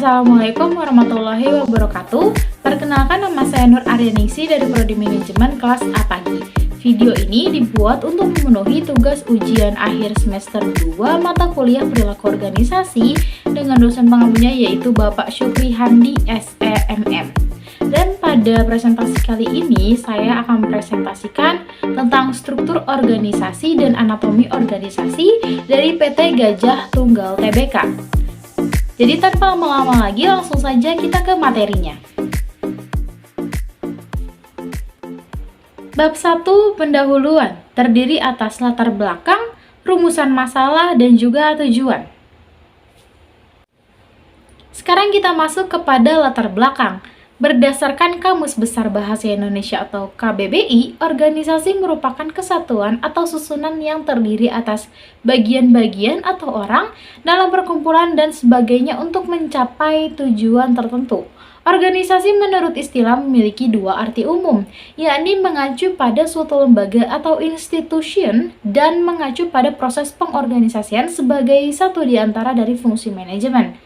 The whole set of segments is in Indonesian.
Assalamualaikum warahmatullahi wabarakatuh. Perkenalkan, nama saya Nur Aryaningsi dari Prodi Manajemen kelas A pagi. Video ini dibuat untuk memenuhi tugas ujian akhir semester 2 mata kuliah perilaku organisasi dengan dosen pengampunya yaitu Bapak Syukri Handi SEMM. Dan pada presentasi kali ini saya akan presentasikan tentang struktur organisasi dan anatomi organisasi dari PT Gajah Tunggal Tbk. Jadi tanpa lama-lama lagi, langsung saja kita ke materinya. Bab 1, pendahuluan, terdiri atas latar belakang, rumusan masalah, dan juga tujuan. Sekarang kita masuk kepada latar belakang. Berdasarkan Kamus Besar Bahasa Indonesia atau KBBI, organisasi merupakan kesatuan atau susunan yang terdiri atas bagian-bagian atau orang dalam perkumpulan dan sebagainya untuk mencapai tujuan tertentu. Organisasi menurut istilah memiliki dua arti umum, yakni mengacu pada suatu lembaga atau institution dan mengacu pada proses pengorganisasian sebagai satu di antara dari fungsi manajemen.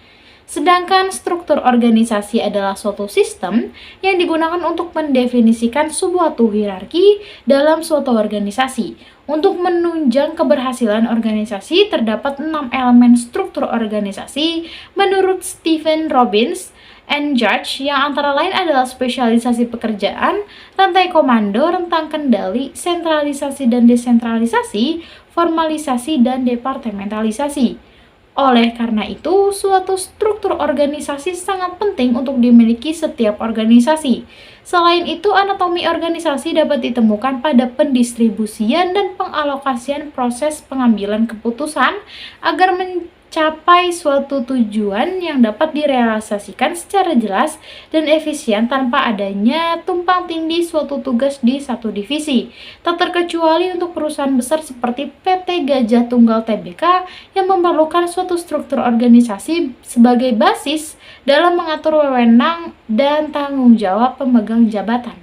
Sedangkan struktur organisasi adalah suatu sistem yang digunakan untuk mendefinisikan suatu hierarki dalam suatu organisasi. Untuk menunjang keberhasilan organisasi, terdapat 6 elemen struktur organisasi menurut Stephen Robbins and Judge, yang antara lain adalah spesialisasi pekerjaan, rantai komando, rentang kendali, sentralisasi dan desentralisasi, formalisasi dan departementalisasi. Oleh karena itu, suatu struktur organisasi sangat penting untuk dimiliki setiap organisasi. Selain itu, anatomi organisasi dapat ditemukan pada pendistribusian dan pengalokasian proses pengambilan keputusan agar mencapai suatu tujuan yang dapat direalisasikan secara jelas dan efisien tanpa adanya tumpang tindih suatu tugas di satu divisi. Tak terkecuali untuk perusahaan besar seperti PT Gajah Tunggal Tbk yang memerlukan suatu struktur organisasi sebagai basis dalam mengatur wewenang dan tanggung jawab pemegang jabatan.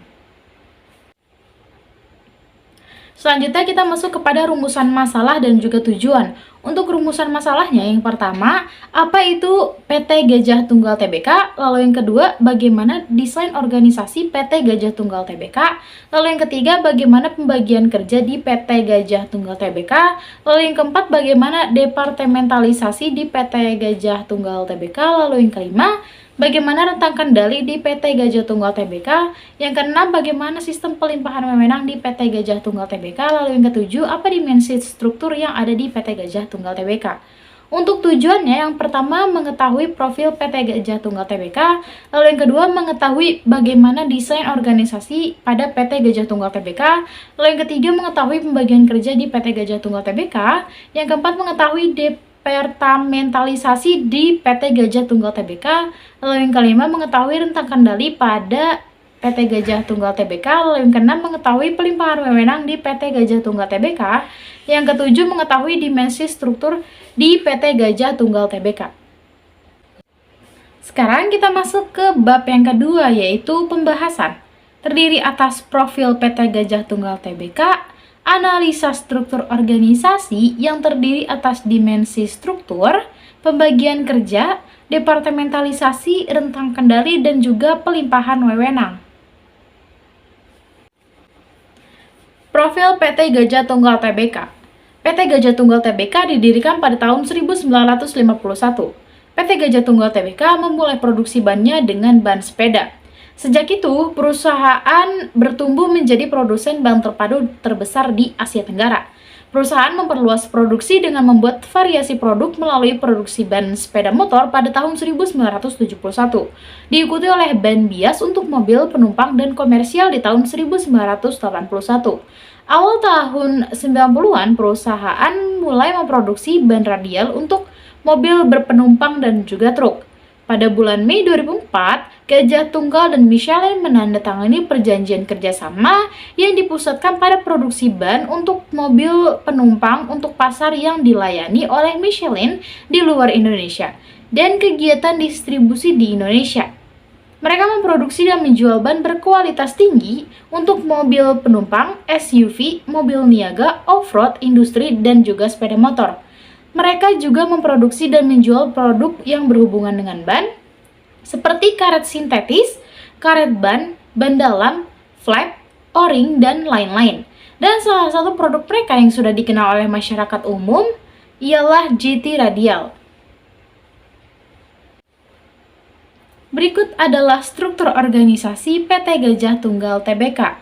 Selanjutnya kita masuk kepada rumusan masalah dan juga tujuan. Untuk rumusan masalahnya, yang pertama, apa itu PT Gajah Tunggal Tbk? Lalu yang kedua, bagaimana desain organisasi PT Gajah Tunggal Tbk? Lalu yang ketiga, bagaimana pembagian kerja di PT Gajah Tunggal Tbk? Lalu yang keempat, bagaimana departementalisasi di PT Gajah Tunggal Tbk? Lalu yang kelima, bagaimana rentang kendali di PT Gajah Tunggal Tbk? Yang keenam, bagaimana sistem pelimpahan wewenang di PT Gajah Tunggal Tbk? Lalu yang ketujuh, apa dimensi struktur yang ada di PT Gajah Tunggal Tbk? Untuk tujuannya, yang pertama mengetahui profil PT Gajah Tunggal Tbk, lalu yang kedua mengetahui bagaimana desain organisasi pada PT Gajah Tunggal Tbk, lalu yang ketiga mengetahui pembagian kerja di PT Gajah Tunggal Tbk, yang keempat mengetahui departementalisasi di PT Gajah Tunggal Tbk, lalu yang kelima mengetahui rentang kendali pada PT Gajah Tunggal Tbk, lalu yang keenam mengetahui pelimpahan wewenang di PT Gajah Tunggal Tbk, yang ketujuh mengetahui dimensi struktur di PT Gajah Tunggal Tbk. Sekarang kita masuk ke bab yang kedua, yaitu pembahasan. Terdiri atas profil PT Gajah Tunggal Tbk, analisa struktur organisasi yang terdiri atas dimensi struktur, pembagian kerja, departementalisasi, rentang kendali, dan juga pelimpahan wewenang. Profil PT Gajah Tunggal Tbk. PT Gajah Tunggal Tbk didirikan pada tahun 1951. PT Gajah Tunggal Tbk memulai produksi bannya dengan ban sepeda. Sejak itu, perusahaan bertumbuh menjadi produsen ban terpadu terbesar di Asia Tenggara. Perusahaan memperluas produksi dengan membuat variasi produk melalui produksi ban sepeda motor pada tahun 1971. Diikuti oleh ban bias untuk mobil penumpang dan komersial di tahun 1981. Awal tahun 90-an, perusahaan mulai memproduksi ban radial untuk mobil berpenumpang dan juga truk. Pada bulan Mei 2004, Gajah Tunggal dan Michelin menandatangani perjanjian kerjasama yang dipusatkan pada produksi ban untuk mobil penumpang untuk pasar yang dilayani oleh Michelin di luar Indonesia dan kegiatan distribusi di Indonesia. Mereka memproduksi dan menjual ban berkualitas tinggi untuk mobil penumpang, SUV, mobil niaga, off-road, industri, dan juga sepeda motor. Mereka juga memproduksi dan menjual produk yang berhubungan dengan ban, seperti karet sintetis, karet ban, ban dalam, flap, o-ring, dan lain-lain. Dan salah satu produk mereka yang sudah dikenal oleh masyarakat umum ialah GT Radial. Berikut adalah struktur organisasi PT Gajah Tunggal Tbk.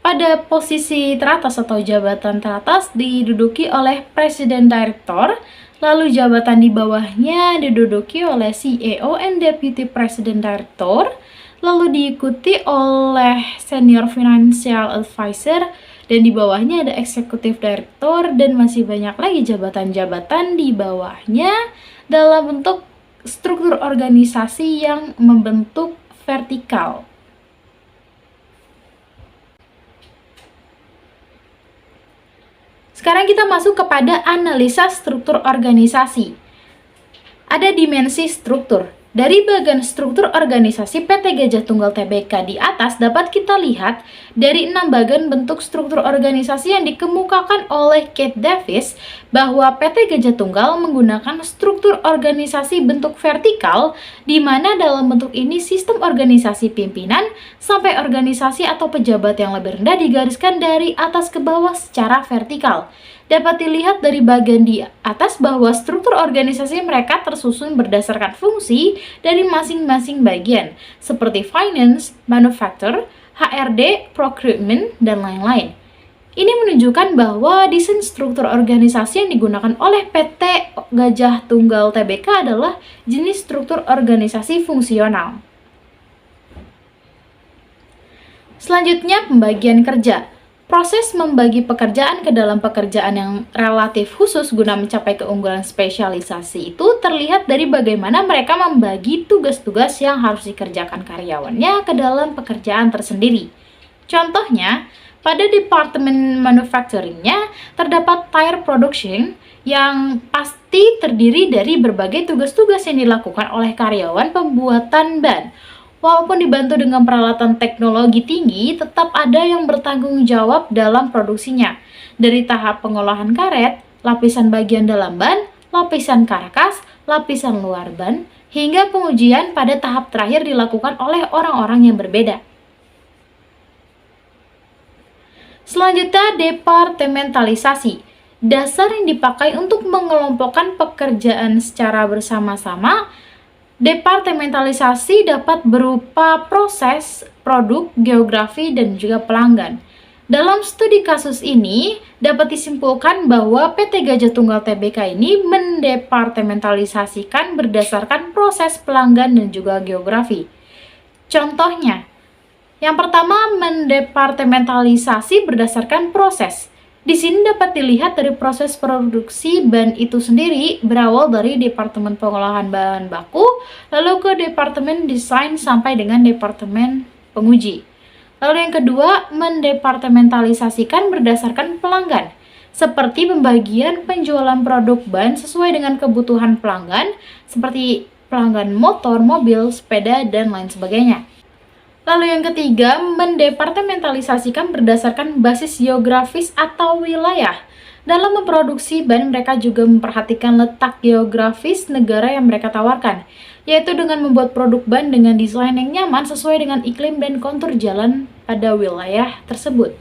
Pada posisi teratas atau jabatan teratas diduduki oleh Presiden Direktur, lalu jabatan di bawahnya diduduki oleh CEO and Deputy President Director, lalu diikuti oleh Senior Financial Advisor, dan di bawahnya ada Executive Director, dan masih banyak lagi jabatan-jabatan di bawahnya dalam bentuk struktur organisasi yang membentuk vertikal. Sekarang kita masuk kepada analisa struktur organisasi. Ada dimensi struktur. Dari bagian struktur organisasi PT Gajah Tunggal Tbk di atas dapat kita lihat dari 6 bagian bentuk struktur organisasi yang dikemukakan oleh Kate Davis bahwa PT Gajah Tunggal menggunakan struktur organisasi bentuk vertikal, di mana dalam bentuk ini sistem organisasi pimpinan sampai organisasi atau pejabat yang lebih rendah digariskan dari atas ke bawah secara vertikal. Dapat dilihat dari bagian di atas bahwa struktur organisasi mereka tersusun berdasarkan fungsi dari masing-masing bagian, seperti finance, manufacture, HRD, procurement, dan lain-lain. Ini menunjukkan bahwa desain struktur organisasi yang digunakan oleh PT Gajah Tunggal Tbk adalah jenis struktur organisasi fungsional. Selanjutnya, pembagian kerja. Proses membagi pekerjaan ke dalam pekerjaan yang relatif khusus guna mencapai keunggulan spesialisasi itu terlihat dari bagaimana mereka membagi tugas-tugas yang harus dikerjakan karyawannya ke dalam pekerjaan tersendiri. Contohnya, pada departemen manufacturing-nya terdapat tire production yang pasti terdiri dari berbagai tugas-tugas yang dilakukan oleh karyawan pembuatan ban. Walaupun dibantu dengan peralatan teknologi tinggi, tetap ada yang bertanggung jawab dalam produksinya. Dari tahap pengolahan karet, lapisan bagian dalam ban, lapisan karkas, lapisan luar ban, hingga pengujian pada tahap terakhir dilakukan oleh orang-orang yang berbeda. Selanjutnya, departementalisasi. Dasar yang dipakai untuk mengelompokkan pekerjaan secara bersama-sama. Departementalisasi dapat berupa proses, produk, geografi, dan juga pelanggan. Dalam studi kasus ini, dapat disimpulkan bahwa PT Gajah Tunggal Tbk ini mendepartementalisasikan berdasarkan proses, pelanggan, dan juga geografi. Contohnya, yang pertama, mendepartementalisasi berdasarkan proses. Di sini dapat dilihat dari proses produksi ban itu sendiri berawal dari departemen pengolahan bahan baku, lalu ke departemen desain sampai dengan departemen penguji. Lalu yang kedua, mendepartementalisasikan berdasarkan pelanggan, seperti pembagian penjualan produk ban sesuai dengan kebutuhan pelanggan, seperti pelanggan motor, mobil, sepeda, dan lain sebagainya. Lalu yang ketiga, mendepartementalisasikan berdasarkan basis geografis atau wilayah. Dalam memproduksi ban, mereka juga memperhatikan letak geografis negara yang mereka tawarkan, yaitu dengan membuat produk ban dengan desain yang nyaman sesuai dengan iklim dan kontur jalan pada wilayah tersebut.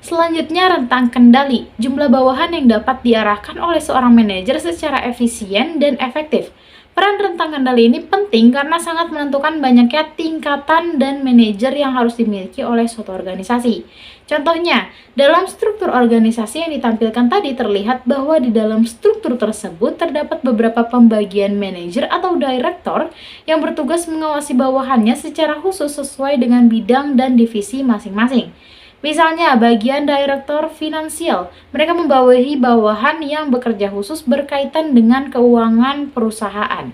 Selanjutnya, rentang kendali, jumlah bawahan yang dapat diarahkan oleh seorang manajer secara efisien dan efektif. Peran rentang kendali ini penting karena sangat menentukan banyaknya tingkatan dan manajer yang harus dimiliki oleh suatu organisasi. Contohnya, dalam struktur organisasi yang ditampilkan tadi terlihat bahwa di dalam struktur tersebut terdapat beberapa pembagian manajer atau direktur yang bertugas mengawasi bawahannya secara khusus sesuai dengan bidang dan divisi masing-masing. Misalnya, bagian direktur finansial, mereka membawahi bawahan yang bekerja khusus berkaitan dengan keuangan perusahaan.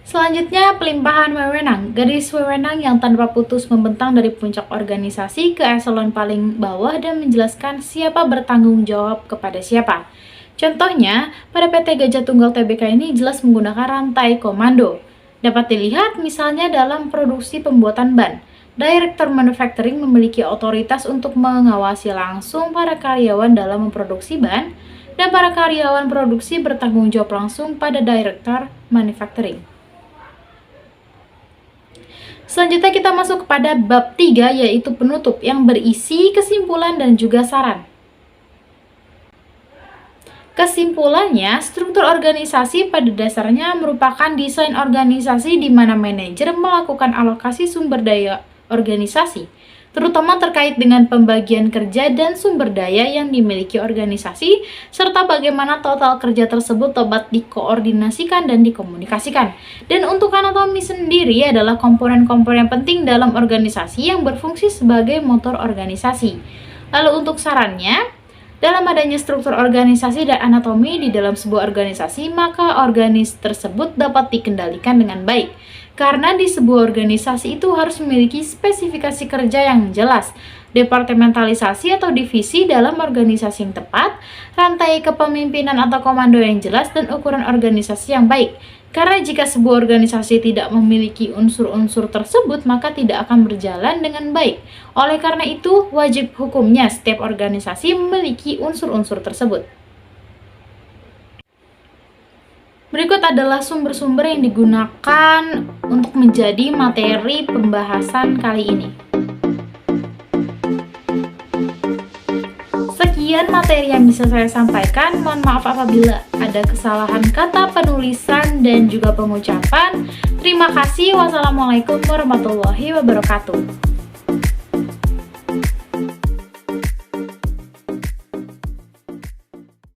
Selanjutnya, pelimpahan wewenang, garis wewenang yang tanpa putus membentang dari puncak organisasi ke eselon paling bawah dan menjelaskan siapa bertanggung jawab kepada siapa. Contohnya, pada PT Gajah Tunggal Tbk ini jelas menggunakan rantai komando. Dapat dilihat misalnya dalam produksi pembuatan ban. Direktur manufacturing memiliki otoritas untuk mengawasi langsung para karyawan dalam memproduksi ban. dan para karyawan produksi bertanggung jawab langsung pada Director Manufacturing. Selanjutnya kita masuk kepada bab 3, yaitu penutup, yang berisi kesimpulan dan juga saran. Kesimpulannya, struktur organisasi pada dasarnya merupakan desain organisasi di mana manajer melakukan alokasi sumber daya organisasi, terutama terkait dengan pembagian kerja dan sumber daya yang dimiliki organisasi, serta bagaimana total kerja tersebut dapat dikoordinasikan dan dikomunikasikan. Dan untuk anatomi sendiri adalah komponen-komponen penting dalam organisasi yang berfungsi sebagai motor organisasi. Lalu untuk sarannya, dalam adanya struktur organisasi dan anatomi di dalam sebuah organisasi, maka organisasi tersebut dapat dikendalikan dengan baik. Karena di sebuah organisasi itu harus memiliki spesifikasi kerja yang jelas, departementalisasi atau divisi dalam organisasi yang tepat, rantai kepemimpinan atau komando yang jelas, dan ukuran organisasi yang baik. Karena jika sebuah organisasi tidak memiliki unsur-unsur tersebut, maka tidak akan berjalan dengan baik. Oleh karena itu, wajib hukumnya setiap organisasi memiliki unsur-unsur tersebut. Berikut adalah sumber-sumber yang digunakan untuk menjadi materi pembahasan kali ini. Sekian materi yang bisa saya sampaikan. Mohon maaf apabila ada kesalahan kata, penulisan, dan juga pengucapan. Terima kasih. Wassalamualaikum warahmatullahi wabarakatuh.